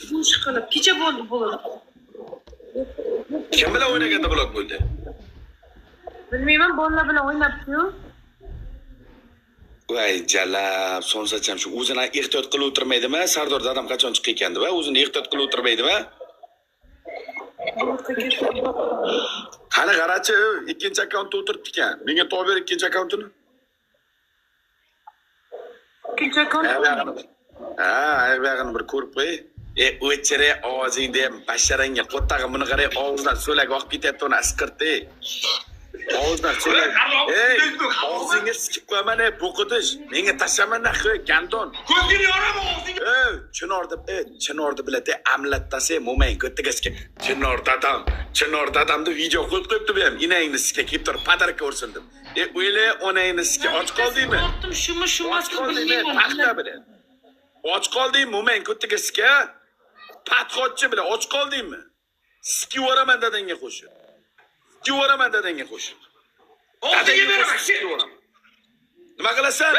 ish qilib kecha bo'ldi. Kim bilan o'ynaganda blok bo'ldi? Bilmayman, bolalar bilan o'ynabdi-yu. Voy jalab, sonsacham shu o'zini ehtiyot qilib o'tirmaydimi? Sardor dadam qachon chiqib ekandi va o'zini ehtiyot qilib o'tirmaydimi? Qani qarachi, ikkinchi akkauntda o'tiribdi ekan. Menga to'g'ri ber ikkinchi akkauntini. Ikkinchi akkaunt. Ha, ayvag'ini bir ko'rib qo'y. O'chire ovozingda ham basharangga qo'ttag'i buni qaray, og'izdan so'lak oqib ketyapti, uni asqirtdi. Og'izdan so'lak. Og'zingga sikib qo'yaman, bo'qidish. Menga tashlaman naqi, gandon. Ko'zingni yorama og'zingga. Chinordi biladi, amlatdasi mo'mang ko'ttigasga. Chinor dadamni video qo'yib qo'yibdi bu ham. Inangni sikka kelib turib padarka o'rsindim. O'yla, onangni sikka och qoldingmi? Ortdim, shumas bilmayman. Paxta bilan. Och qoldingmi, mo'mang ko'ttigasga? Patxotchi bilan och qoldingmi? Sikib yuboraman dadangga qo'shib. Og'zingga beraman. Nima qilasan?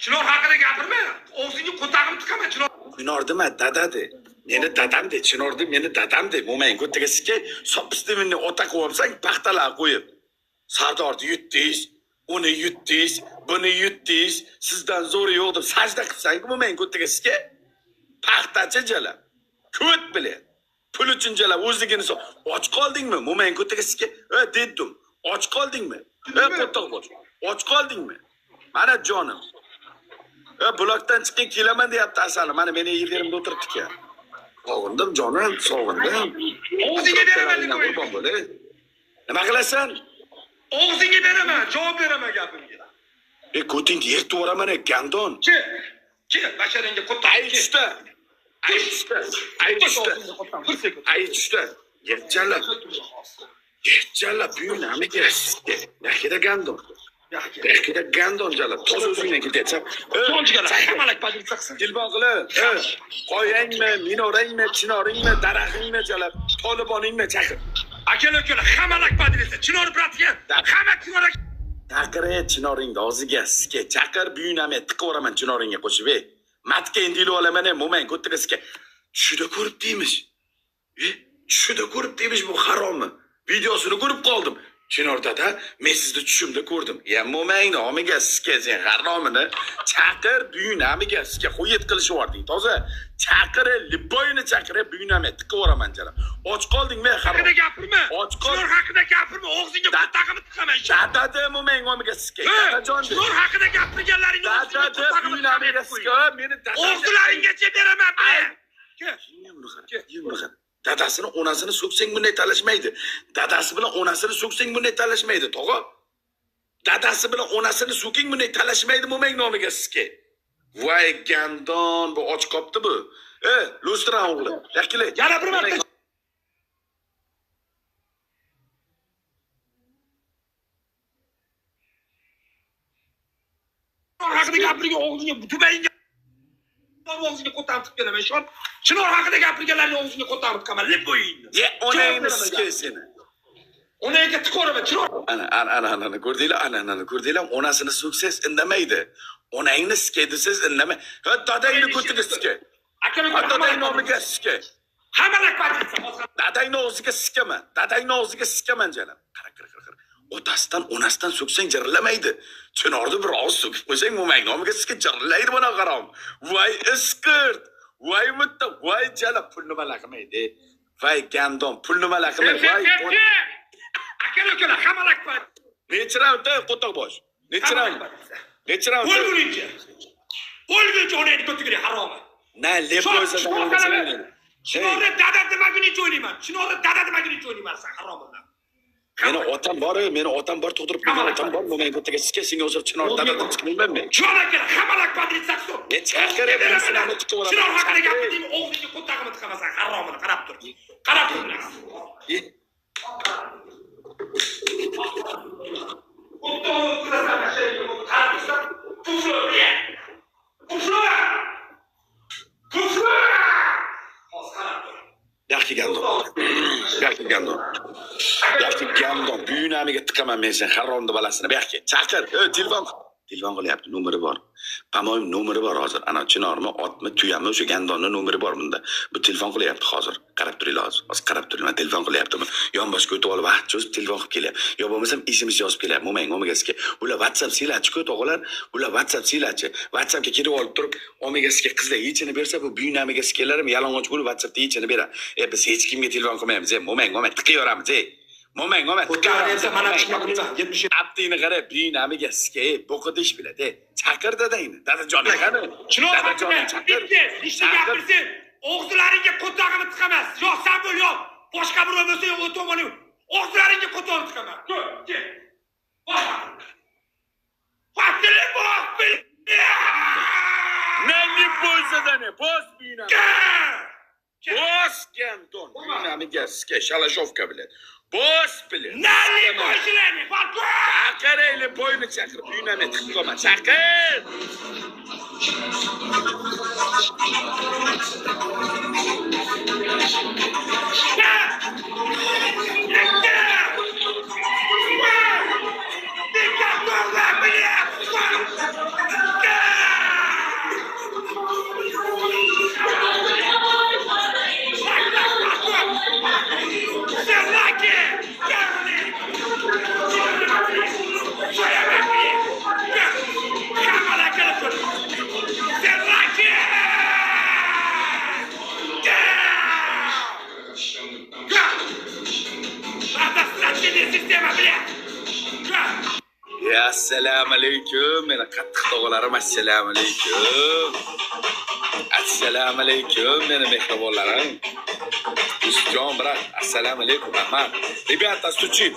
Chinor haqida gapirma. Og'zingga qo'tag'im tiqaman, Chinor. Chinordimi dadadi? Meni dadamde, Chinordi meni dadamde. Mo'mang ko'ttigasga soppistimni ota qo'yamsang, paxtalar qo'yib. Sardorni yutdingiz, uni yutdingiz, buni yutdingiz, sizdan zo'ri yo'q deb sajda qilsang, mo'mang ko'ttigasga paxtachi jalab. Ko't bilan. Pul uchun jalab o'zligini och qoldingmi? Mo'mang ko'ttigasga dedim. Och qoldingmi? Qo'ttiq bo'l. Och qoldingmi? Mana jonim. Blokdan chiqib kelaman deyapti asali. Mana meni yerimda o'tiribdi ekan. Sog'indim jonim, sog'indim. Og'zingga beraman deb qo'ydim. Nima qilasan? Og'zingga beraman, javob beraman gapimga. Ko'tingni yertib yuboraman, gandon. Ke, basharangga qo'taq. Aytishda. Yerchalab buyunamiga. Yaxida gandon. Yaxida gandon jalab. To'z o'zingdan ketyapsan. Sonchigalar hamalak badil chiqsin. Dilbog'li, qo'yangmi, minorangmi, chinoringmi, daraxtingmi jalab, Toliboningmi chaqir. Aka-ukalar hamalak badil esa. Chinor bratga, hamma chinor. Chaqir chinoringni og'ziga sikka chaqir buyunamga tiqib yuboraman chinoringga qo'shib. Matga endi ilib olaman, mo'mang ko'ttigasga. Tushida ko'rib deymiz. Tushida ko'rib deymiz bu harommi? Videosini ko'rib qoldim. Chinor dada, men sizni tushimda ko'rdim. Mo'mangni omiga sikka sen haromini chaqir buyunamiga sikka qo'yib qilishib yording. Toza chaqir, liboyini chaqir buyunamga tiqib yuboraman jalab. Och qoldingmi harom? Haqida gapirma. Och qol. Chinor haqida gapirma, og'zingga qo'tag'imni tiqaman. Dada mo'mang omiga sikka. Dadajon. Chinor haqida gapirganlaringni og'zingga qo'tag'imni sikka. Meni dada. O'zlaringgacha beraman men. Dadasini onasini so'ksang bunday talashmaydi. Dadasi bilan onasini so'ksang bunday talashmaydi, tog'a. Dadasi bilan onasini so'king bunday talashmaydi mo'mang nomiga sizga. Voy gandon, bu och qopti bu. Lustran o'g'li. Yakili. Yana bir marta haqida gapirgan og'zingga tubayingga og'zingga qo'tag'im tiqib beraman shon. Chinor haqida gapirganlarning og'zingga qo'tag'im tiqaman, lep bo'yingni. Onangni sikka seni. Onangga tiqoraman, Chinor. Ana ko'rdinglar, onasini so'ksiz indamaydi. Onangni sikka desiz indamay. Dadangni ko'tiga sikka. Dadang nomiga sikka. Hamalak badil. Dadangni og'ziga sikkaman. Dadangni og'ziga sikkaman jalab. Qara. Otasidan, onasidan so'ksang jirillamaydi. Chinorni bir og'iz so'kib qo'ysang, mo'mang nomiga sikka jirillaydi buni qarom. Voy iskirt. Voy mutta, voy jalab pulni malaqmaydi. Voy gandon, pulni malaqmaydi. Voy. Aka-ukalar hamalak badil. Nechiravda qo'toq bosh. Nechiravda. O'lguningcha. Onangni ko'tiga harom. Na lepo'zadan. Chinor dada demaguningcha o'ylayman. Chinor dada demaguningcha o'ylayman san haromdan. Meni otam bor tug'dirib qo'ygan otam bor. Mo'mang ko'taga sikka senga o'zir Chinor dadadan chiqmayman men. Chinor hamalak badil sakso. Chaqirib birisini tutib olaman. Chinor haqida gapirding, o'g'lingga qo'tag'imni tiqamasan, haromini qarab tur. Qarab tur. Yaxshi gandon. Buyunamiga tiqaman men sen haromni balasini. Bu yoqqa chaqir. Telefon telefon qilyapti, nomeri bor. Pamoyim nomeri bor hozir. Ana chinormi, otmi, tuyami, o'sha gandonni nomeri bor bunda. Bu telefon qilyapti hozir. Qarab turinglar hozir. Hozir qarab turinglar, telefon qilyaptimi? Yonboshga o'tib olib, vaqt cho'zib telefon qilib kelyapti. Yo bo'lmasam SMS yozib kelyapti. Mo'mang, omegasiga. Ular WhatsApp siylachku tog'alar. Ular WhatsApp siylachi. WhatsAppga kirib olib turib, omegasiga qizlar yechini bersa, bu buyinamigasi kelarim yalang'och bo'lib WhatsAppda yechini beradi. Biz hech kimga telefon qilmaymiz. Mo'mang, tiqayoramiz. Mo'mang, Qo'rqaversa mana shunaqa qilaman. 70 Abdini qarab, buyinamiga siga bo'qitish biladi. Chaqir dadangni. Dadajoning qani? Chinor Dadajoning chaqir. Ishni gapirsin. Og'zlaringga qo'tog'ini tiqamas. Yo'q, sen bo'l, yo'q. Boshqa birov bo'lsa, u tomoni. Og'zlaringga qo'tog'ini tiqaman. Kel. Fatili bok bil. Nani bo'lsa-da, bos buyinami. Bos gandon. Buyinamiga siga shalashovka biladi. Bos biladi. Nani bo'shilani? Chaqirayli boyni chaqir. Buyinami tiqib qolma. Chaqir. Assalomu alaykum. Meni qattiq tog'alarim, assalomu alaykum. Assalomu alaykum meni mehribonlarim. Jon brat, assalomu alaykum. Rahmat. Ребята, стучим.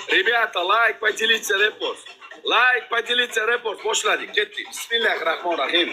Ребята, лайк, поделиться, репост. Лайк, поделиться, репост. Boshladik, ketdik. Bismillahirrohmanirrohim.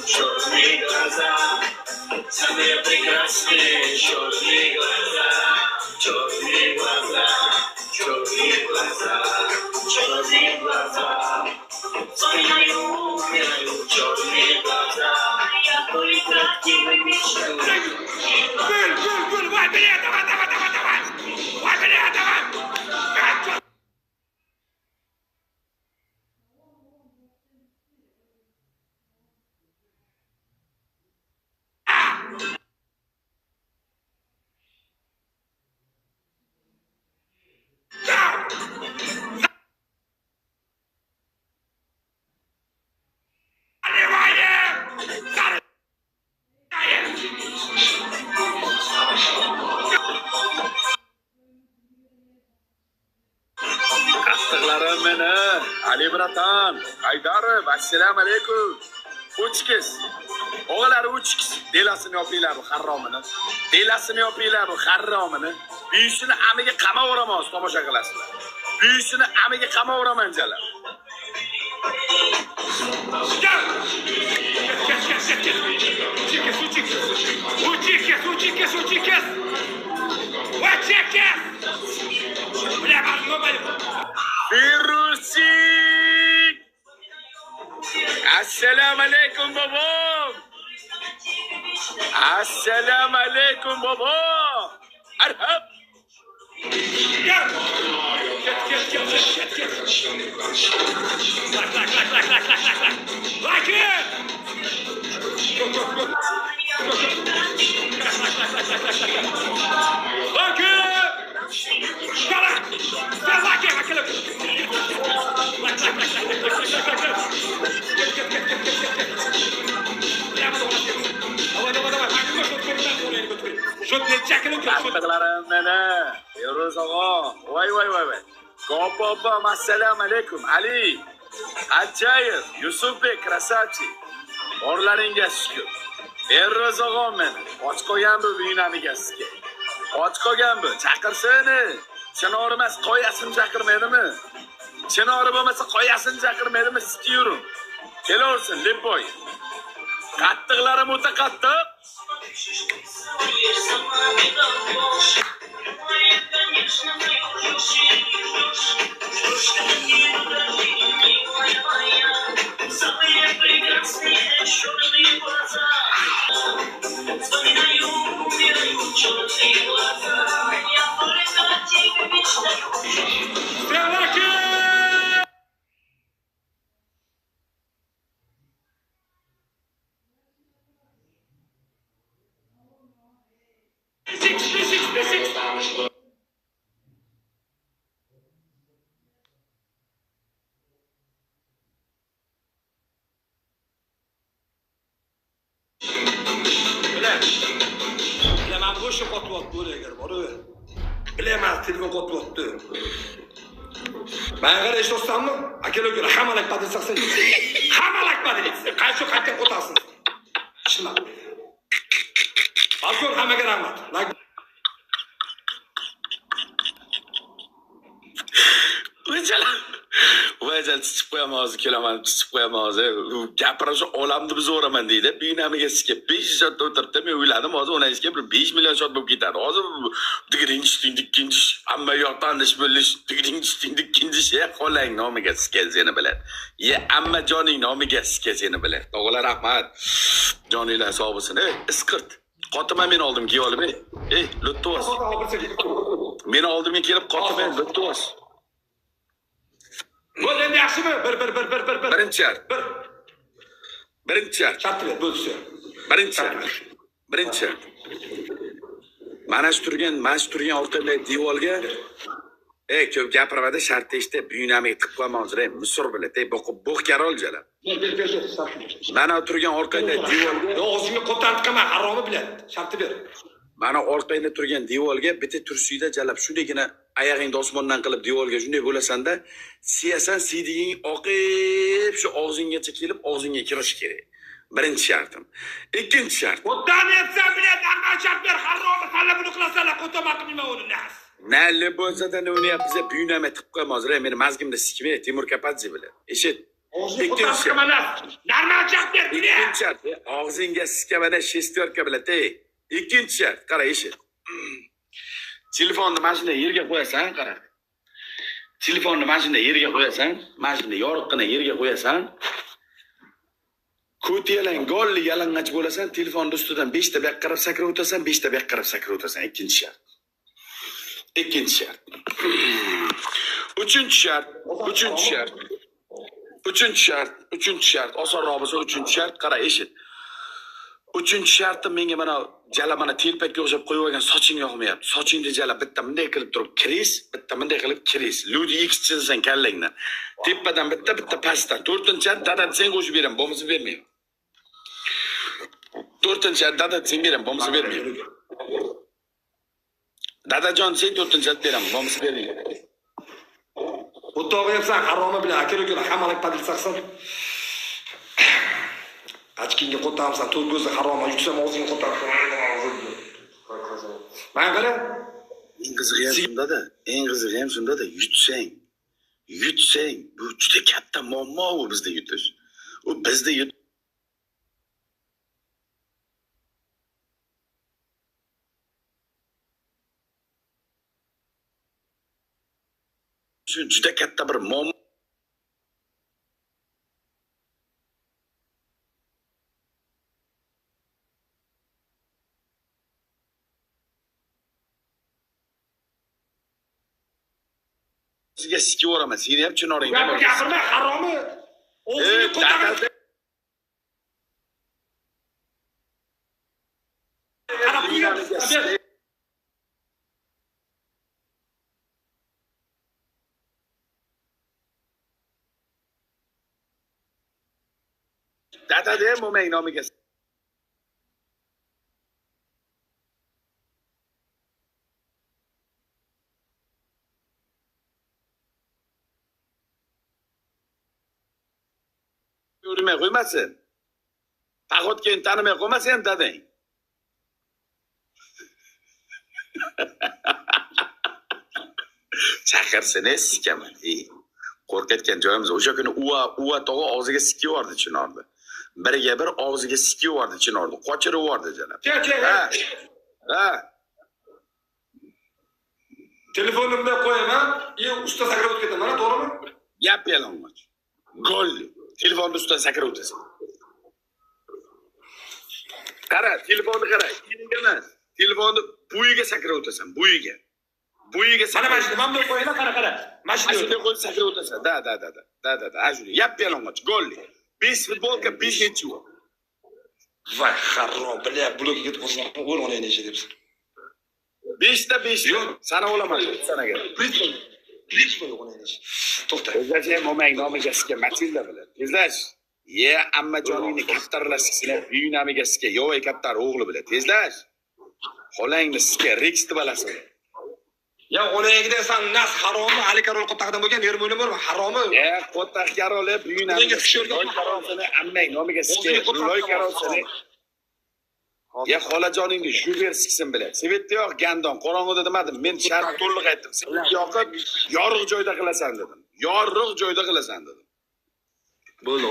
Черные глаза, самые прекрасные черные глаза, черные глаза, черные глаза, черные глаза, вспоминаю, умираю, черные глаза, я только краткими мечтаю. Гуль, давай, давай, Вай, давай. Qattiqlarim meni, Ali bratan, Haydarov, assalomu alaykum. Uchikiz. O'g'illar uchikiz. Delasini yopinglar bu harromini. Delasini yopinglar bu harromini. Buyishini amiga qamaveraman, tomosha qilasizlar. Buyishini amiga qamaveraman jalar. Firuzing! Assalomu alaykum bobom. Assalomu alaykum bobom. Arhab. meni. Feruz og'a. Voy. Ko'p, assalomu alaykum. Ali, Ajayev, Yusufbek, Krasavchi. Orlaringga shukr. Feruz og'a meni. Och qo'ygan bu binamiga sizga. Och qolgan bu. Chaqirsini. Chinor emas, qo'yasin chaqirmaydimi? Chinor bo'lmasa qo'yasin chaqirmaydimi? Sikiyorum. Kelaversin, Leboy. Qattiqlarim o'ta qattiq. Самые прекрасные черные глаза. Вспоминаю, умирают черные глаза. Я только о тебе мечтаю. Sevaki! Beşik. Bilaman bu işi qotib o'tdi egar bor. Bilaman telefon qotib o'tdi. Ben kadar iş dostlarımı akıllı göre hamalak badilsaksan hamalak badilsaksan qaysi qaytib o'tasın. Shuna. Balkon hammaga rahmat. Vajal chiqib qo'yaman hozir kelaman, chiqib qo'yaman hozir. Gapirishni olamni bizoraman deydi. Binamiga sikib 5 soat o'tiribdi. Men o'yladim hozir o'nayizga bir 5 million soat bo'lib ketadi. Hozir digringish hamma yoqdan ish bo'lish, digringish qo'lang nomiga sikkan seni bilan. Amma joning nomiga sikkan seni bilan. Tog'lar rahmat. Joninglar sog' bo'lsin. Isqirt. Qotima men oldim kelib olib. Luttos. Meni oldimga kelib qotima Luttos. Bo'l endi yaxshimi? Bir. Birinchi shart. Shart ber, bo'lsa. Birinchi. Mana shu turgan orqadagi devorga ko'p gapirmadi, shart eshitib, buyunamiga tiqib qo'yman hozir. Misr bilan, bo'q karol jala. Ber. Mana turgan orqadagi devorga, O'zingga qo'tanib qilma, haromi bilan. Shartni ber. mana orqangda turgan devorga bitta tursiyda jalab shundagina oyog'ingni osmondan qilib devorga shunday bo'lasanda, siyasan siydiging oqib shu og'zinggacha kelib og'zingga kirish kerak. Birinchi shartim. Ikkinchi shart. Qo'tan etsan bilan normal shart ber, haromi tanlab buni qilasanlar, qo'tama qilma uni nas. Nalli bo'lsa-da uni biz buyunama tiqib qo'yamiz hozir. Meni mazgimda sikmay Timur Kapadze bilan. Eshit. Ikkinchi shart. Normal shart ber. Ikkinchi shart. Og'zingga sikkamada shestorka bilan tey. Ikkinchi shart, qara eshit. Telefonni mashina yerga qo'yasan, qara. Telefonni mashina yerga qo'yasan, mashina yoriqqina yerga qo'yasan. Ko'tiyalang golli yalang'ach bo'lasan, telefonni ustidan 5 ta buyoqqa qarab sakrab o'tasan, 5 ta buyoqqa qarab sakrab o'tasan. Ikkinchi shart. Uchinchi shart. Osonroq bo'lsa uchinchi shart, qara eshit. Uchinchi shartim menga mana jala mana telpakka o'xshab qo'yib olgan soching yoqmayapti. Sochingni jala bitta bunday qilib turib kiris, bitta bunday qilib kiris. Ludi X chizasan kallangdan. Tepadan bitta pastdan. 4-shart dada sen qo'shib beraman, bo'lmasa bermayman. 4-shart dada sen beraman, bo'lmasa bermayman. Dadajon sen 4-shart beraman, bo'lmasa bermayman. O'tog'i yapsan, haromi bilan aka-uka hamalak badilsaksan. Achkinga qo'tamsan, to'rt ko'zni haromga yutsam og'zingga qo'tarsan. Men qara. Eng qizig'i ham shunda-da, yutsang, bu juda katta muammo u bizda yutish. U bizda shu juda katta bir muammo. Sizga sikib o'raman, seni ham chinoringga bor. Gapirma, haromi. O'zingni qo'taman. Qarab qo'yamiz. Dada de mo'mang nomiga. yurmay qo'ymasin. Paxotga tanimay qo'ymasin ham dadang. Chaqirsin sikaman. Qo'rqatgan joyimiz o'sha kuni uva tog'a og'ziga sikib yubordi Chinorni. Biriga bir og'ziga sikib yubordi Chinorni. Qochirib yubordi janob. Ha. Telefonimda qo'yaman, usta sakrab o'tib ketaman, to'g'rimi? Gap yalang'och. Gol. Telefonni ustidan sakrab o'tasan. Qara, telefonni qara. Emas. Telefonni buyiga sakrab o'tasan, buyiga. Buyiga Mana mashina, mana bu qo'yinglar, qara. Mashina. Ashunday qo'yib sakrab o'tasan. Da. Ashunday. Yap yalang'och. Gol. 5 futbolka 5 nechi. Voy, xarob, biля, blokka ketib qolsam, o'rg'onayni ishi debsiz. 5 ta 5. Sana olaman sanaga. Birinchi bo'lib o'rg'onayni ishi. To'xta. O'zlash momang nomiga sizga Matilda bilan. Tezlash. Ammajoningni kaptarlashsizlar, buyunamiga sizga Yovay kaptar o'g'li bilan. Tezlash. Xolangni sizga Rex balasi. Ya o'layingda san nas haromi, Ali Karol qo'taqdan bo'lgan yer bo'lim bor, haromi. Qo'taq Karol buyunamiga Loy Karolsini ammang nomiga sizga Loy Karolsini. Xolajoningni Juber siksin bilan. Sevetda yo'q gandon, qorong'ida demadim. Men shart to'liq aytdim. Sen yoqib yorug' joyda qilasan dedim. Yorug' joyda qilasan dedim. Bo'ldi.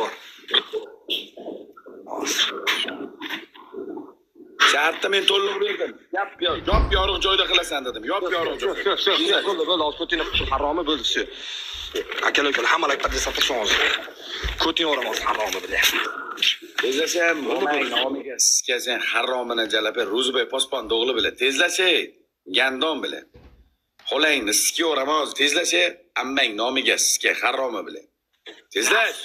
Shartni men to'liq berdim. Yop yorug' joyda qilasan dedim. Yop yorug' joyda. Bo'ldi, Ko'tini haromi bo'ldi shu. Akalar hammalar qadrsatishon hozir. Ko'tini o'ramiz haromi bilan. Tezlasham, momang nomiga sizga sen haromini jalab Ro'zibay Pospon o'g'li bilan. Tezlashay, gandon bilan. Xolangni sizga o'ramiz, tezlashay, ammang nomiga sizga haromi bilan. Tezlash.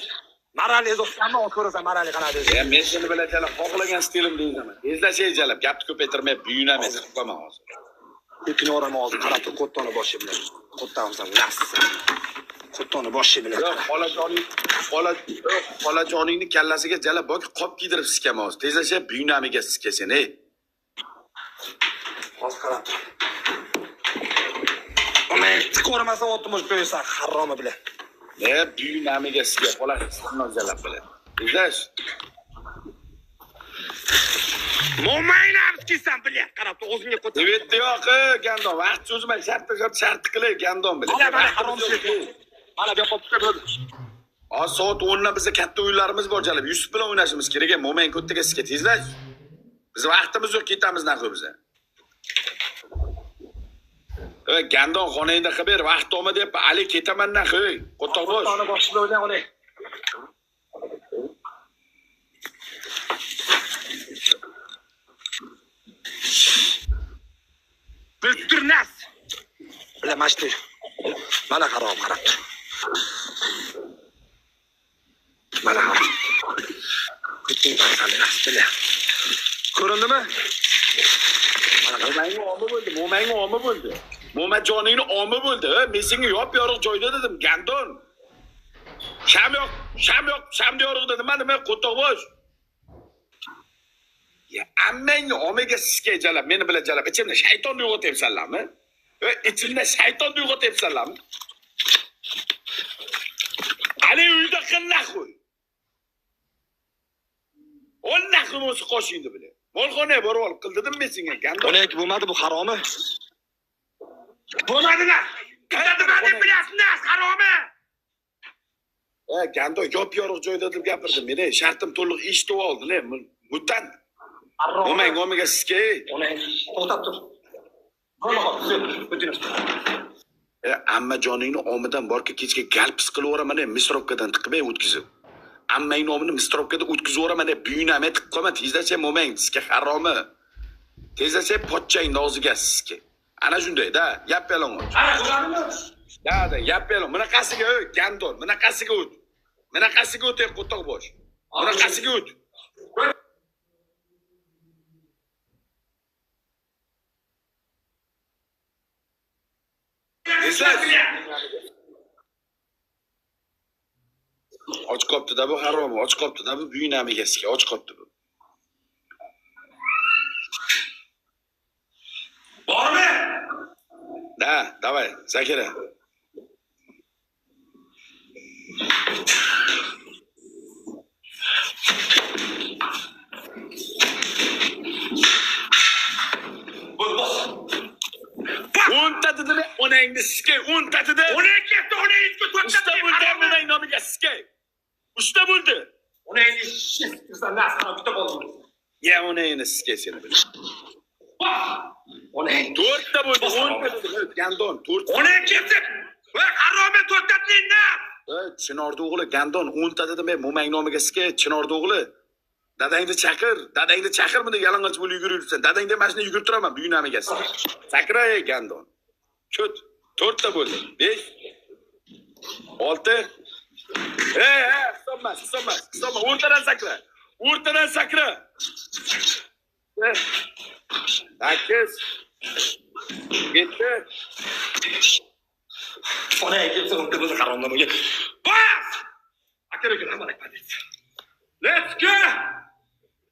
Marali ezoqsanmi, ko'rasan Marali qanday deb. Men seni bilan jalab xohlagan stilim deyman. Tezlashay jalab, gapni ko'paytirmay buyunamiz qo'yman hozir. Ko'tini o'ramiz hozir, qarab tur, qo'ttoni boshi bilan. Qo'ttamsan, nas. Qo'ttoni boshi bilan. Yo'q, xolajoningni kallasiga jalab boki qop kiydirib sikamiz. Tezlashay buyunamiga sizga sen, ey. Hozir qarab tur. Ona, ko'rmasa o'timiz qo'ysa haromi bilan. Buyunamiga sizga xolasini jalab bilan. Tezlash. Mo'mayni abskisan bilan qarab tur, o'zingga qo't. Sevetda yo'q, gandon. Vaqt cho'zmay shart qilay gandon bilan. Mana harom shu. Mana bu yoqqa bo'ldi. Soat 10 da bizda katta o'yinlarimiz bor jalab. Yusuf bilan o'ynashimiz kerak. Mo'mang ko'ttaga sizga tezlash. Biz vaqtimiz yo'q, ketamiz naqi biza. Gandon xonangda xabar vaqt olma deb Ali ketaman naqi. Qo'toq bosh. Qo'toni boshida o'ynay olay. Bitirnas. Bilan mashti. Mana harom qarab tur. Mana harom. Kuting qarsanlar bilan. Ko'rindimi? Mo'mangni omi bo'ldi. Mo'majoningni omi bo'ldi. Men senga yop yorug' joyda dedim, gandon. Sham yo'q, shamda yorug' dedim. Nima qo'toq bosh. Ammangni omiga sizga jalab, meni bilan jalab. Ichimda shaytonni uyg'otyapsanlarmi? Ichimda shaytonni uyg'otyapsanlarmi? Ali uyda qilna qo'y. O'nna xumos qo'shingdi bilan. Molxonaga borib olib qildim men senga gandon. O'naki bo'lmadi bu haromi. Bo'lmadilar. Nima deb bilasizlar, haromi? Gandon yop yorug' joyda deb gapirdim. Meni shartim to'liq eshitib oldi, mutan. Mo'mang omiga sizga. To'xtab tur. Ammajoningni omidan borki kechga galpis qilaveraman, misrovkadan tiqmay o'tkazib. Ammang nomini misrovkada o'tkazaveraman deb buyunamay tiqib qolma. Tezlacha mo'mang sizga haromi. Tezlacha pochchang og'ziga sizga. Ana shunday-da, yap yalang'och. Ana ko'radimi? Da, yap yalang. Bunaqasiga gandon, bunaqasiga o't. Bunaqasiga o't qo'toq bosh. Bunaqasiga o't. Och qopti-da bu harom, och qopti-da bu buyunamiga sizga, och qopti bu. Bormi? Da, davay, Zakira. mo'mayingni sikay 10 tatida. 12 hafta 12 kun Usta bo'ldi mo'mang nomiga sikay. Usta bo'ldi. 12 shit qilsan nasana bitta bo'ldi. Ya mo'mayingni sikay seni bil. 12 4 ta bo'ldi 10 ta gandon 4. 12 hafta. Va haromi to'xtatlayinda. Chinordi o'g'li gandon 10 ta dedim men mo'mang nomiga sikay Chinordi o'g'li. Dadangni chaqir buni yalang'och bo'lib yuguribsan. Dadangda mashina yugurtiraman bu namiga. Chaqray gandon. Cho't 4 ta bo'ldi. 5 6 hisobmas. O'rtadan sakra. 8 7 Ona kelsa o'rtada haromnamoga. Bas! Akaga hamma aytadi. Let's go!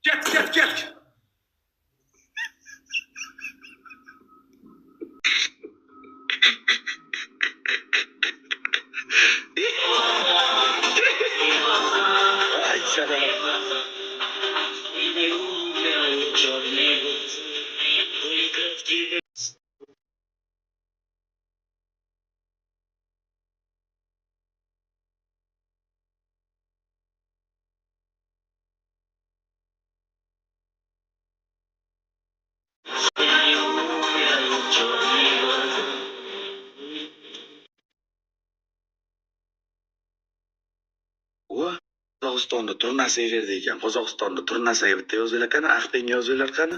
Get. Ay şarap. Qozog'istonda turnasi berdi ekan. Qozog'istonda turnasiga bitta yozinglar qani, Aqtenga yozinglar qani.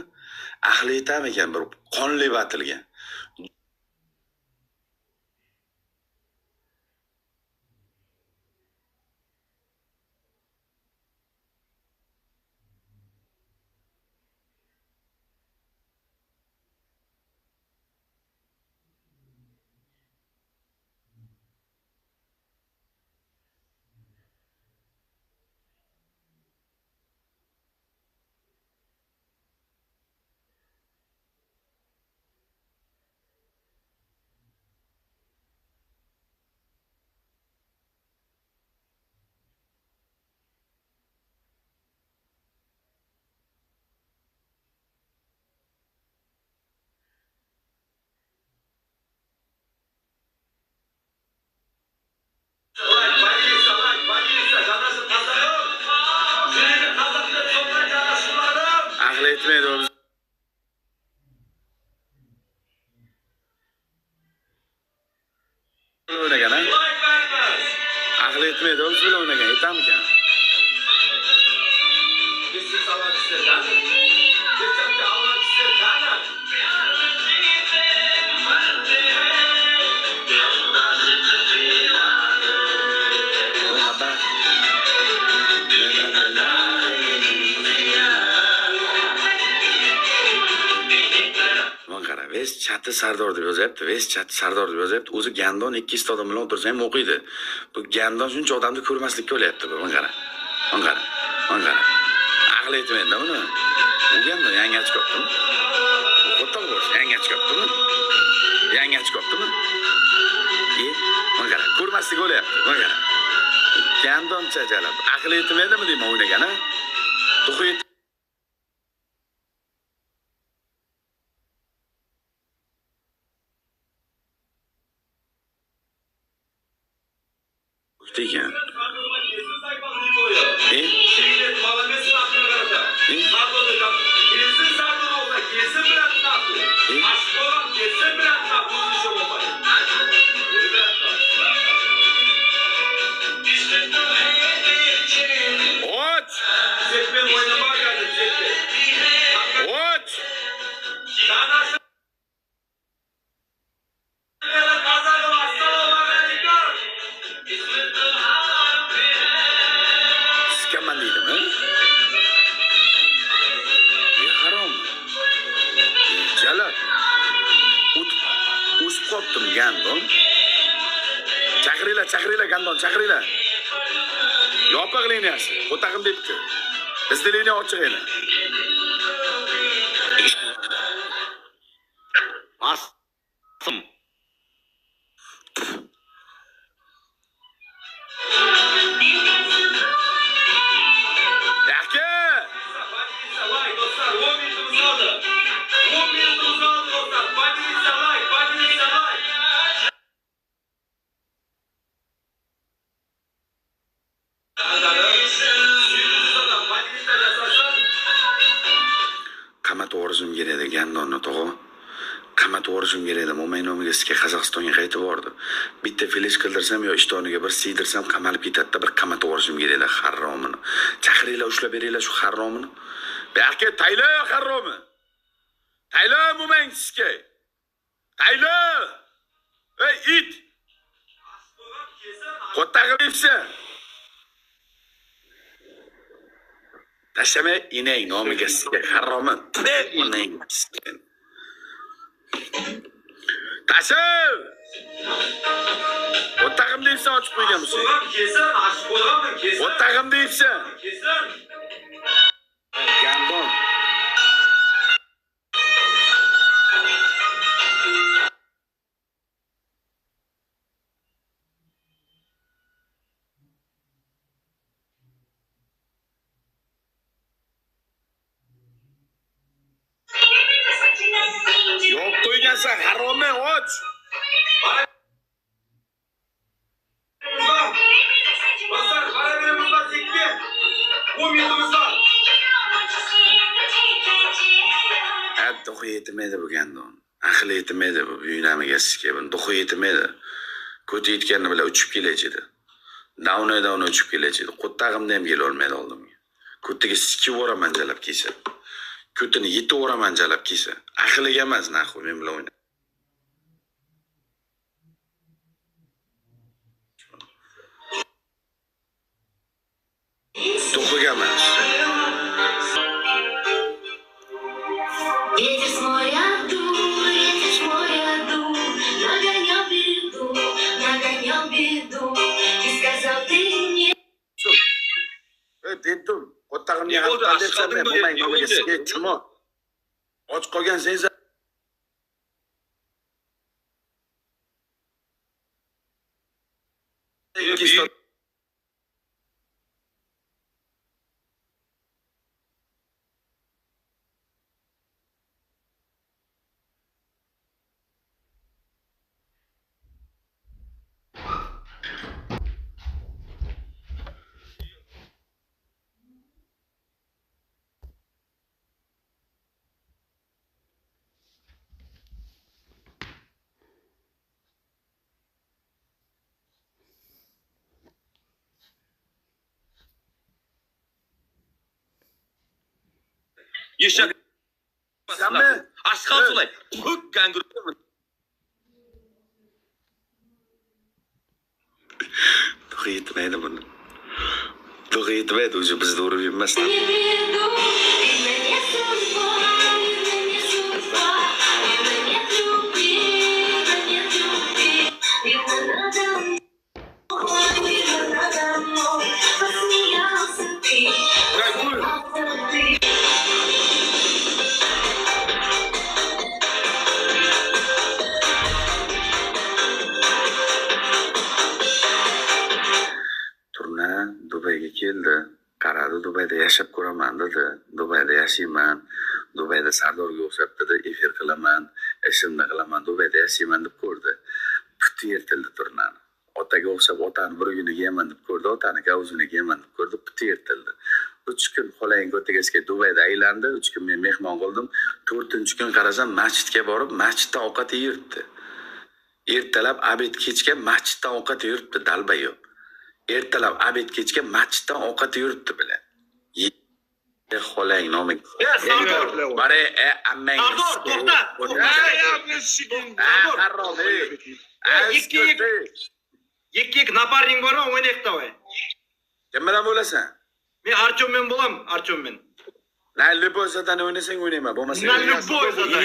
Ahli etam ekan bir qonli batilgan. Ahli etmaydi o. O'ynagan ha? Ahli etmaydi o bilan o'ynagan. Aytamkan. Vest chati Sardor deb yozyapti. Vest chati Sardor deb yozyapti. O'zi gandon 200 ta odam bilan o'tirsa ham o'qiydi. Bu gandon shuncha odamni ko'rmaslikka o'lyapti bu. Mana qara. Aqli yetmaydi buni. Bu gandon yangi ochkoqdimi? Qo'rqoq bo'lsa yangi ochkoqdimi? Mana qara. Ko'rmaslikka o'lyapti. Mana qara. Gandon chajalab. Aqli yetmaydimi deyman o'ynagani? To'qiyt ekan. Gandon. Chaqiringlar Gandon, chaqiringlar. Yopiq liniyasi. O'taqim debdi. Bizning liniya ochiq edi. Asim. qamat o'g'rishim kerak edi gandonni tog'a. Qamat o'g'rishim kerak edi. Mo'may nomiga sizga Qozog'istonga qaytib bordi. Bitta filish qildirsam yo ishtoniga bir siydirsam qamalib ketadi. Bir qamat o'g'rishim kerak edi harromini. Chaqiringlar, ushlab beringlar shu harromini. Bu aka tayla harromi. Tayla mo'mang sizga. Tayla! Ey it! Qo'ttag'ibsan. Tashlama inang nomiga sizga harromi. Inang. Tashl! Qo'ttag'im deysan ochib qo'yganmisan. Qo'ttag'im deysan. Gandon. Yo'q qo'ygansan, haromi och. Duxu yetmaydi bu gandon. Aqli yetmaydi bu uynamiga sizga. Bu duxu yetmaydi. Ko'ti yetganini bilan uchib kelajidi. Davna uchib kelajidi. Qo'ttag'imda ham kela olmaydi oldimga. Ko'tiga sikib o'raman jalab kelsa. Ko'tini yetib o'raman jalab kelsa. Aqliga emas naxu men bilan o'ynaydi. Duxuga emas. Едешь в мой аду, нагонял беду, ты сказал ты мне. Dedim, qo'ttag'imga haqda debsan, men mo'may nomiga sizga chimo. Och qolgan sensan. Eshak. Senmi? Ashqal solay. Ko'k gangurmi? Duxu yetmaydi buni. Duxu yetmaydi, o'zi bizni urib yurmasdan. Dubayga keldi. Qaradi, Dubayda yashab ko'raman dedi. Dubayda yashayman. Dubayda Sardorga o'xshab dedi, efir qilaman, ishimni qilaman, Dubayda yashayman deb ko'rdi. Puti yirtildi Turnani. Otaga o'xshab otani bir uyini yeyman deb ko'rdi, otani gavzini yeyman deb ko'rdi, puti yirtildi. 3 kun xolaying o'tagasiga Dubayda aylandi, 3 kun men mehmon qildim. 4-kun qarasam masjidga borib, masjidda ovqat yeyiribdi. Ertalab abed kechga masjidda ovqat yeyiribdi dalbayo. Ertalab abed kechga masjiddan ovqat yuribdi bilan. Xolang noming. Sardor. Bare ammang. Sardor, to'xta. Harrom. Ikki naparning bormi? O'ynaylik davay. Kim bilan bo'lasan? Men Artyommen bo'lam, Artyommen. Na Libozdan o'ynasang o'ynayman, bo'lmasa. Na любой zadan.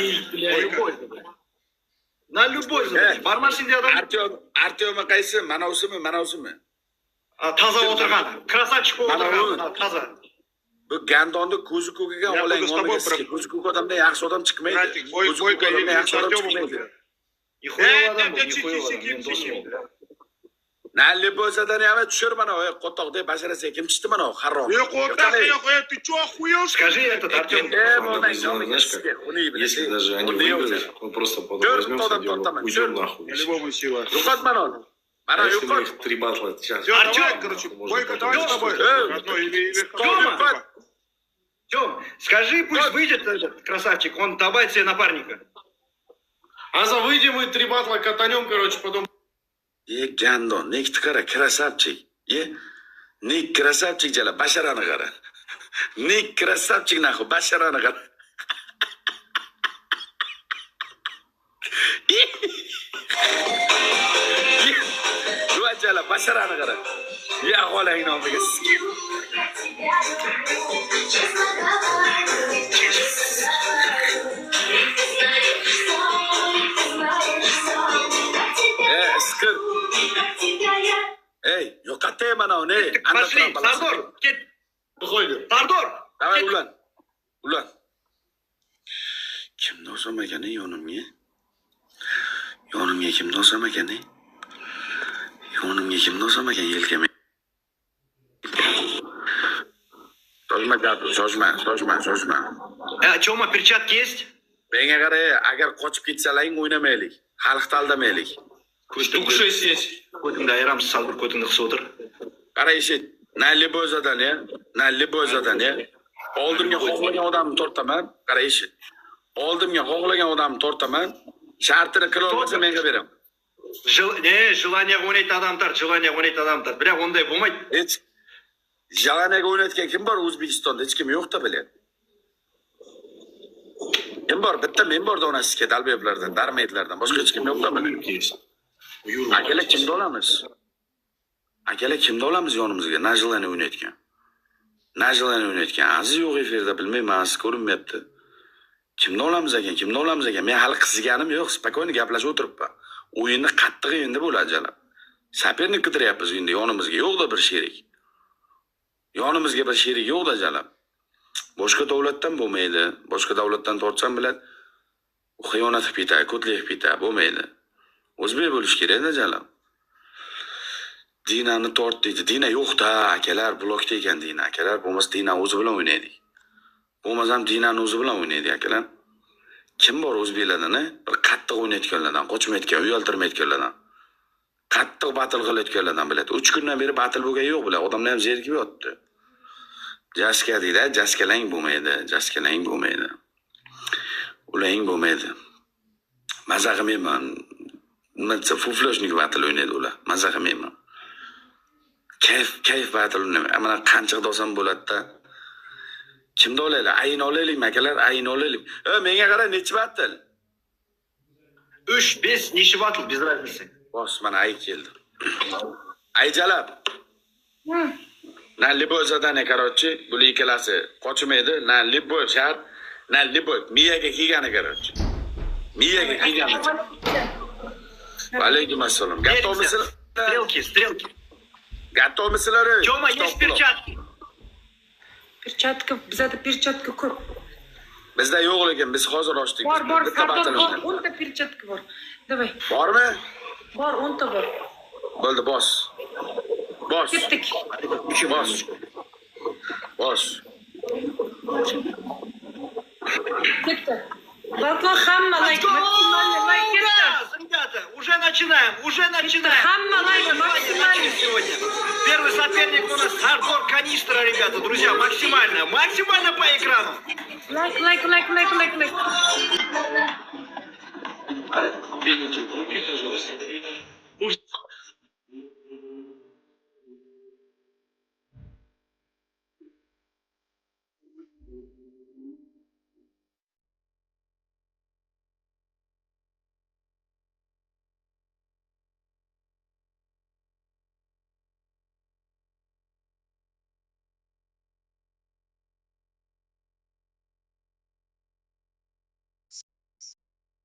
Na любой zadan. Barmasin degan adam. Artyom qaysi? Mana o'simi? Taza o'tirgan. Krasavchik bo'lib o'tirgan. Taza. Bu gandonni ko'zi ko'kiga olang nomiga. Ko'zi ko'k odamdan yaxshi odam chiqmaydi. Ko'zi ko'kiga yaxshi odam chiqmaydi. Na Libozdan ham tushir mana, qo'toqdek basharasiga kim chiqdi mana, harrom. Ты чё, охуел? Скажи этот Артём. Если даже они выиграли, он просто возьмем, уйдем нахуй. По-любому сила. Yo'qotman uni. Mana Если мы yo'qot. их 3 батла сейчас... Все, Артём, давай, короче, бойко, давай с тобой. Одно или Yo'qot. Тём, скажи, пусть выйдет этот красавчик, он добавит себе напарника. Аза, выйдем, мы 3 батла катанем, короче, потом... Gandon, nekti qara, krasavchik. Nek krasavchik jala, basharani qara. Nek krasavchik naxu, basharani qara. Yo'q jala, basharani qara. Ya qo'lang nomiga. Iskir. Ey, yo'qotay mana uni. Пошли, Сардор, кет. Выходим. Сардор, Давай кет. ulan. Ulan. Kimni olsam ekan yonimga? Yonimga kimni olsam ekan? Yonimga kimni olsam ekan yelkamga? Shoshma gapir, shoshma. Тёма, перчатки есть? Menga qara, agar qochib ketsalaring o'ynamaylik. Xalqni aldamaylik. Штук 6 есть. Ko'tingda ayiramiz, Sardor ko'tingda qilsa o'tir. Qara eshit, nalli bo'zadan ya. Oldimga xohlagan odamni tortaman. Qara eshit. Oldimga xohlagan odamni tortaman. Shartini qila olmasa menga beraman. Желание o'ynaydi odamlar, biroq unday bo'lmaydi. Hech Jalanaga o'ynayotgan kim bor O'zbekistonda? Hech kim yo'q-da bilan. Kim bor? Bitta men bor donasiga dalbeblardan, darmaydlardan. Boshqa hech kim yo'q-da bilan. Akalar kimni olamiz? Yonimizga? Najlani o'ynayotgan. Aziz yo'q efirda bilmayman, siz ko'rinmayapti. Kimni olamiz ekan? Men hali qizganim yo'q, spokойно gaplashib o'tiribman. O'yinni qattiq endi bo'ladi jalab. Saperni qidiryapmiz endi yonimizga yo'qda bir sherik. Yo'qda jalab. Boshqa davlatdan bo'lmaydi. Boshqa davlatdan tortsam bilan xiyonat qilib ketadi, ko'tlik qilib ketadi, bo'lmaydi. O'zbek bo'lish kerak-da jalab. Dinani tort deydi. Dina yo'q-da, akalar blokda ekan Dina. Akalar bo'lmasa Dina o'zi bilan o'ynaydik. Bo'lmasam Dinani o'zi bilan o'ynaydik akalar. Kim bor o'zbeklardan, bir qattiq o'ynayotganlardan, qochmayotgan, uyaltirmayotganlardan. Qattiq battle qilayotganlardan biladi. 3 kundan beri battle bo'lgani yo'q bular. Odamlar ham zerikib yotdi. Jaska deydi, jaskalang bo'lmaydi. Ulang bo'lmaydi. Maza qilmayman. Nima fufloshnik battle o'ynaydi ular. Maza qilmayman. Kayf battle o'ynayman. Mana qanchiqda olsam bo'ladi-da. Kimni olaylik? Ayin olaylikmi akalar? Menga qara, nechi battle? 3-5 nechi batl без разницы. Bos, mana ay keldi. Ay jalab. Na Libozadan karochi, bular ikkalasi qochmaydi. Na Libo shahar, na Libo miyaga kelgani karochi. Alaykum assalom. Gatovmisizlar? Стрелки. Gatovmisizlar? Тёма, есть перчатки. Перчатка, bizada перчатка ko'p. Bizda yo'q lekin biz hozir ochdik. Bor, Bitta Sardor, batalon. 10 ta перчатка bor. Давай. Bormi? Bor, 10 ta bor. Bo'ldi, bos. Ketdik. Bos. Ketdi. Balkon hamma like, maksimalniy like ketdi. Ребята, уже начинаем. Hamma like, maksimalniy. Сегодня. Первый соперник у нас Сардор Канистра, ребята, друзья, максимально по экрану. Like.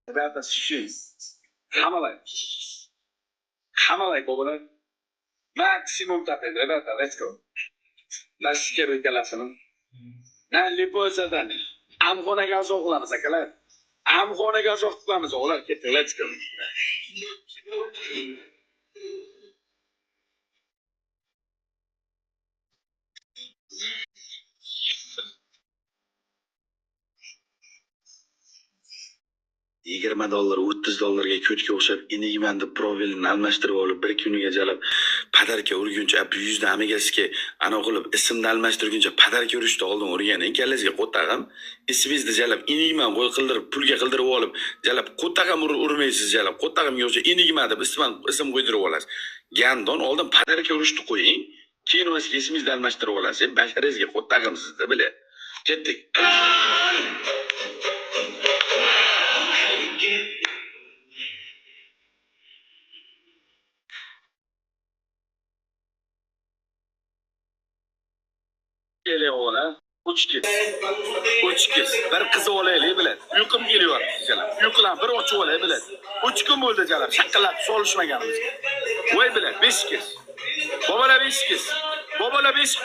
About the shoes. Hamala, bobana. Maximum tapet. Let's go. Let's get it galasını. Na Libozadan. Amxonaga azoq qilamiz akalar. Amxonaga azoq qilamiz o'g'lar. Ketdik, let's go. $20, $30ga ko'chga o'xshab inigman deb profilini almashtirib olib, bir kuniga jalab padarka urguncha, 100 namigasiga ana qilib ismni almashtirguncha padarka urishni oldin o'rganing. Kallasiga qo'tag'im ismingizni jalab inigman qo'y qildirib, pulga qildirib olib, jalab qo'tag'im urmaysiz, jalab qo'tag'imga o'sha inigman deb ism qo'ydirib olasiz. Gandon oldin padarka urishni qo'ying, keyin o'zga ismingizni almashtirib olasiz. Basharingizga qo'tag'im sizda bile. Ketdik. Geliyor ola. Uch kez. Bir qizi olaylik bilan. Uyqum kelyapti jalab. Uyqulan bir ochib olay bilan. 3 kun bo'ldi jalab. Shaqillab solishmaganmiz. Voy bilan 5 kez. Bobolar 5 kez. Bobolar 5.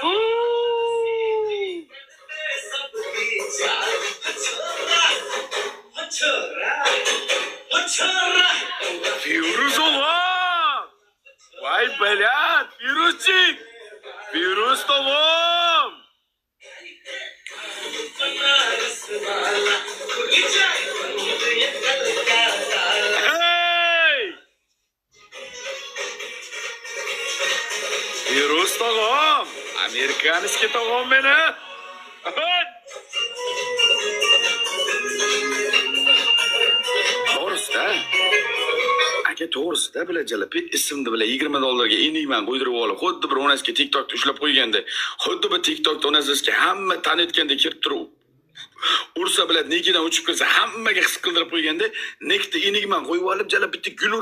Firuz oğlum. Vay belat. Firuzcik. Firuz oğlum. Hey! Firuz oğlum. Amerikaniski oğlum beni. To'g'risida. Aka to'g'risida bile jalab ismni bile $20ga inigman qo'ydirib olib, xuddi bir onasiga TikTokda ushlab qo'yganda, xuddi bir TikTokda onasiga hamma tanitganda kirib turib ursa biladi, nekidan uchib kirsa hammaga his qildirib qo'yganda, nekda inigman qo'yib olib jalab bitta gul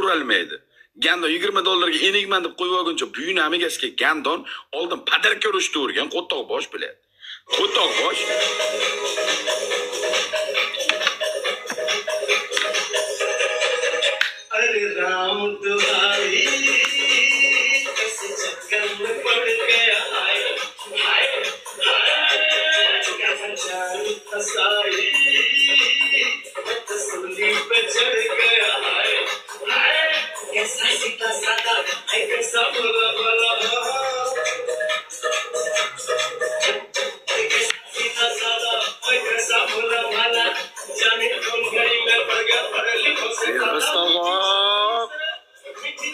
uralmaydi. Gandon $20ga inigman deb qo'yib olguncha buyun amigasiga Gandon oldin padarka urishni o'rgan, qo'toq bosh biladi. Qo'toq bosh. अरे राम दुहाई कैसे चक्कर में पड़ गया हाय हाय हाय क्या जान फसाई तसल्ली पे चढ़ गया हाय हाय कैसा सीधा साधा हाय कैसा भला भला सीधा साधा हाय कैसा भला भला जाने कौन घड़ी में पड़ गया पढ़ लिखो से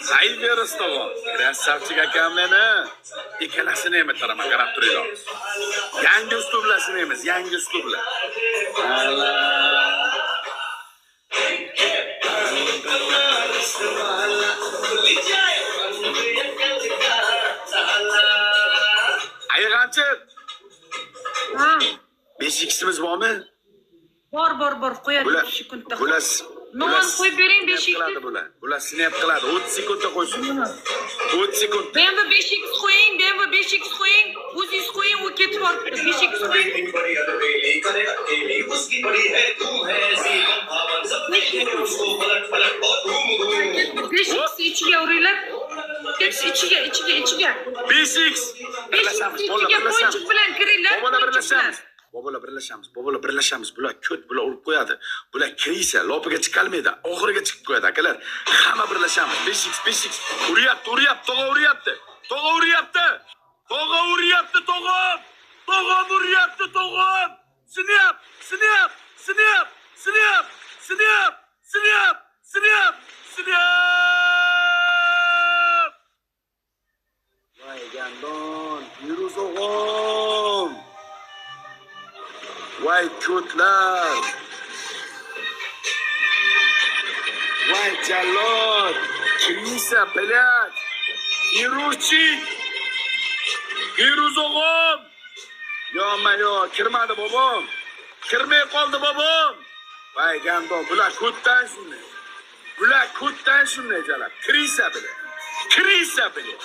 Hay Verostova. Krasavchik akam meni ikkalasini ham taraman qarab turaylik. Yangi uslublasini emas, yangi uslublar. Ayg'anchi. Ha. 5x'imiz bormi? Bor, qo'yadi 5 sekundda. Non qo'yib bering 5 sekund. Bular snap qiladi. 30 sekundda qo'ysin. 30 sekund. BMW 5x qo'ying, BMW 5x qo'ying, o'zingiz qo'ying, u ketib boribdi. 5x qo'ying. बड़ी अदबेली करे अकेली उसकी बड़ी है तुम है सीधम भावन सब देखे उसको पलट पलट और घूम घूम 5x ichiga uringlar. Ichiga. 5x. Ichiga qo'ychiq bilan kiringlar. Bobolar birlashamiz. Bular ko't, bular urib qo'yadi. Bular kirisa, lopiga chiqolmaydi. Oxiriga chiqib qo'yadi akalar. Hamma birlashamiz. 5x. Uryapti. Tog'a uryapti. Tog'am uryapti. Snap. Vay Gandon, Firuz o'g'lim. Vay ko'tlar. Vay jallod. Kirisa, bilak. Firuz o'g'lim. Yo, kirmadi bobom. Kirmay qoldi bobom. Vay Gandon, bular ko'tdan shunday jalab. Kirisa bilak.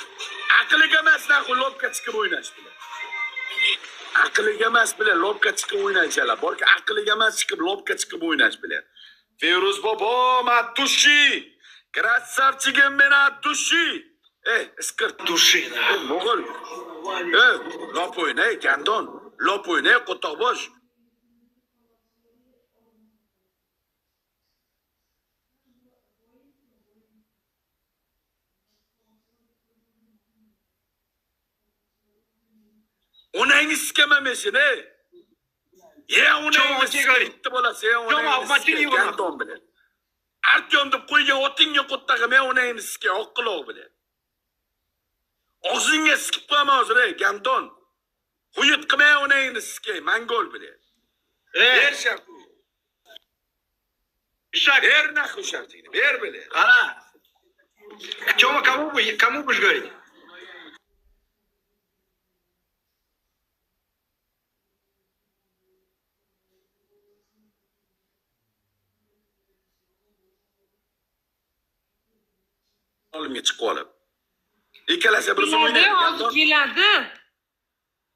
Aqliga emas naqul lobga chiqib o'ynash bilan. Aqliga emas bilan lobga chiqib o'ynaychalar. Borki aqliga emas chiqib lobga chiqib o'ynash bilan. Firuz bobom, atushi. Krasavchigim men atushi. Iskirt tushina. Mo'g'ul. Lop o'ynay, Gandon. Lop o'ynay, qo'toq bosh. Onangiz sikamamashin, Чего тебе говорит? Чего, матери его нахуй. Gandon bilan. Artyom deb qo'ygan otingga qo'ttag'i men unayni sizga oqqilov bilan. Og'zingga sikib qo'yma hozir, Gandon. Quyut qilmay unayni sizga mangol bilan. Ber shart. Ишак, Ber nahу shartingni, ber bilan. Qara. Кому будешь говорить? Olimga chiqib olib. Ikkalasi bir Keladi, hozir keladi.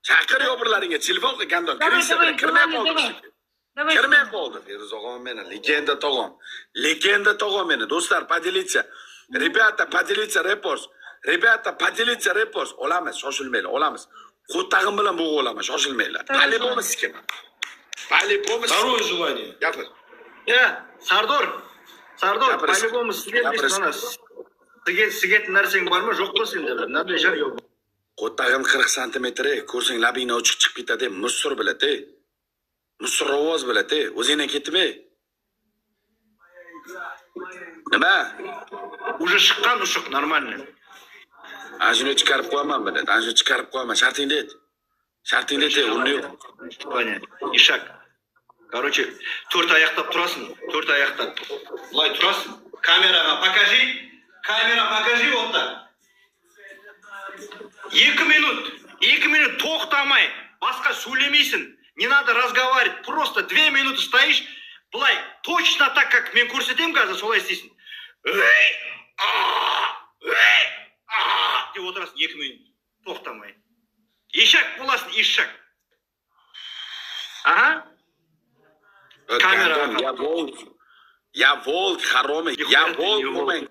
Chaqir yo'qlarga telefon qil Gandon. Kirishsa bilan kirmay qoldi. Kirmay qoldi. Ferzog'om meni, legenda tog'am. Legenda tog'am meni. Do'stlar, поделиться. Ребята, поделиться репост. Rебята, поделиться репост. Olamiz, shoshilmaylar, olamiz. Qo'tag'im bilan bo'g'ib olamiz, shoshilmaylar. По-любому sikim. По-любому. Второе желание. Gapir. Сардор, Gapirish. по-любому Gapirish. Siget narsang bormi, yo'q bo'lsin dedi. Nada jar yo'q. Qo'tag'im 40 santimetr, ko'rsang labingni ochiq chiqib ketadi, musur biladi. Musur ovoz biladi. O'zingdan ketdimi? Nima? Уже chiqqan ushiq нормально. Ajini chiqarib qo'yaman biladi. Ajini chiqarib qo'yaman. Shartingni ayt. Shartingni ayt, uni yo'q. Понятно. Ишак. Короче, 4 oyoqtab turasan, 4 oyoqtab. Bular turasan. Kameraga покажи. Kamera покажи вот так. 2 minut to'xtamay, boshqa сөйлемейсің. Не надо разговаривать. Просто 2 минуты стоишь. Бұлай, точно так, как мен көрсетем қазір, солай істейсің. Деп отырасың 2 минут. Тоқтамай. Ишак боласың, ишак. Ага. Камера. Я волк, хоромы. Я волк, момент.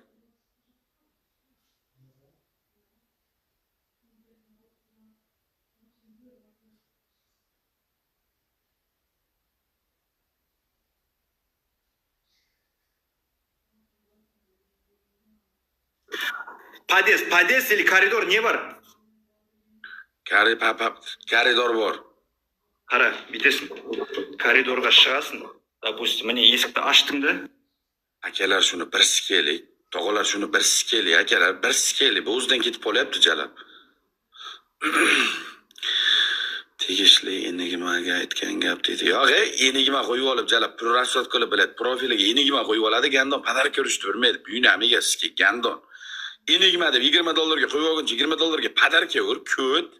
Подъезд или коридор не бар? Коридor bor. Qara, bitesің. Коридорға шығасың. Допустим, mine есікті аштың да. Akalar shuni bir sikaylik. Tog'alar shuni bir sikaylik. Akalar bir sikaylik. Bu o'zidan ketib qolyapti jalab. Tegishli enigmaga aytgan gap dedi. Yo'q, enigma qo'yib olib jalab rasvot qilib biladi. Profiliga enigma qo'yib oladi. Gandon padar ko'rishni bilmaydi. Buyunamiga sizga Gandon. Enigma deb $20 qo'yib olguncha $20 padarka ur, ko't.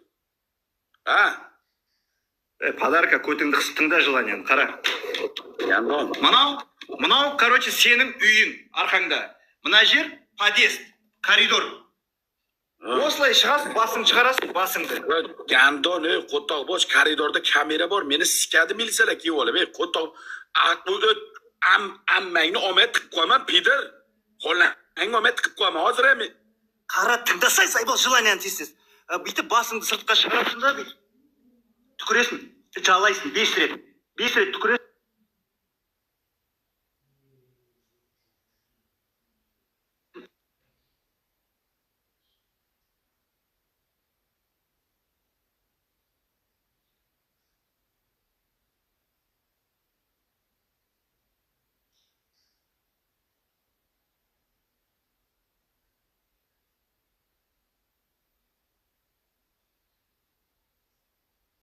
Ha? Подарка көтіңді қыстыңда желаниен. Қара. Gandon. Мынау, короче, сенің үйің арқаңда. Мына жер подъезд, коридор. Осылай шығасың, басың шығарасың, басыңды. Gandon, qo'toq bosh koridorda kamera bor. Meni sikadi milsalar kelib olib, qo'toq ammangni omad qilib qo'yaman, pidir. Xo'lang omad qilib qo'yaman. Hozir ham Қара, тыңдасай бол желаниен тез. Бүйтіп басыңды сыртқа шығарасың да, бүйтіп. Түкіресің, жалайсың 5 рет. 5 рет түкіресің.